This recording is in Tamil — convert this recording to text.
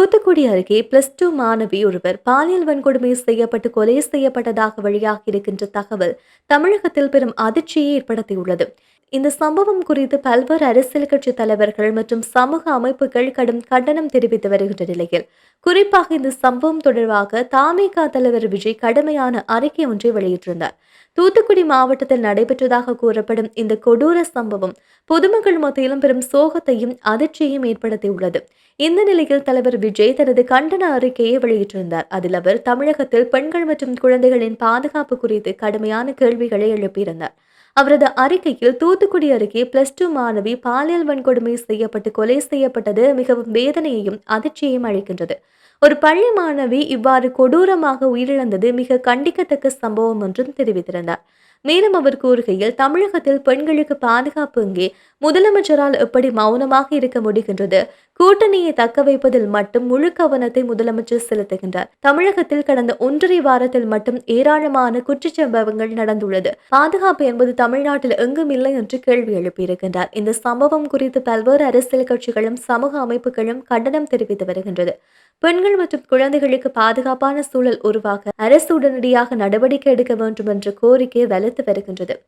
தூத்துக்குடி அருகே +2 மாணவி ஒருவர் பாலியல் வன்கொடுமை செய்யப்பட்டு கொலை செய்யப்பட்டதாக வெளியாகியிருக்கின்ற தகவல் தமிழகத்தில் பெரும் அதிர்ச்சியை ஏற்படுத்தியுள்ளது. இந்த சம்பவம் குறித்து பல்வேறு அரசியல் கட்சி தலைவர்கள் மற்றும் சமூக அமைப்புகள் கடும் கண்டனம் தெரிவித்து வருகின்ற நிலையில், குறிப்பாக இந்த சம்பவம் தொடர்பாக தமாகா தலைவர் விஜய் கடுமையான அறிக்கை ஒன்றை வெளியிட்டிருந்தார். தூத்துக்குடி மாவட்டத்தில் நடைபெற்றதாக கூறப்படும் இந்த கொடூர சம்பவம் பொதுமக்கள் மத்தியிலும் பெரும் சோகத்தையும் அதிர்ச்சியையும் ஏற்படுத்தியுள்ளது. இந்த நிலையில் தலைவர் விஜய் தனது கண்டன அறிக்கையை வெளியிட்டிருந்தார். அதில் அவர் தமிழகத்தில் பெண்கள் மற்றும் குழந்தைகளின் பாதுகாப்பு குறித்து கடுமையான கேள்விகளை எழுப்பியிருந்தார். அவரது அறிக்கையில் தூத்துக்குடி அருகே +2 மாணவி பாலியல் வன்கொடுமை செய்யப்பட்டு கொலை செய்யப்பட்டது மிகவும் வேதனையையும் அதிர்ச்சியையும் அளிக்கின்றது. ஒரு பள்ளி மாணவி இவ்வாறு கொடூரமாக உயிரிழந்தது மிக கண்டிக்கத்தக்க சம்பவம் என்றும் தெரிவித்திருந்தார். மேலும் அவர் கூறுகையில், தமிழகத்தில் பெண்களுக்கு பாதுகாப்பு இங்கே முதலமைச்சரால் எப்படி மௌனமாக இருக்க முடிகின்றது? கூட்டணியை தக்க வைப்பதில் மட்டும் முழு கவனத்தை முதலமைச்சர் செலுத்துகின்றார். தமிழகத்தில் கடந்த 1.5 வாரத்தில் மட்டும் ஏராளமான குற்றச்சம்பவங்கள் நடந்துள்ளது. பாதுகாப்பு என்பது தமிழ்நாட்டில் எங்கும் இல்லை என்று கேள்வி எழுப்பியிருக்கின்றார். இந்த சம்பவம் குறித்து பல்வேறு அரசியல் கட்சிகளும் சமூக அமைப்புகளும் கண்டனம் தெரிவித்து வருகின்றது. பெண்கள் மற்றும் குழந்தைகளுக்கு பாதுகாப்பான சூழல் உருவாக அரசு உடனடியாக நடவடிக்கை எடுக்க வேண்டும் என்ற கோரிக்கை வலுத்து வருகின்றது.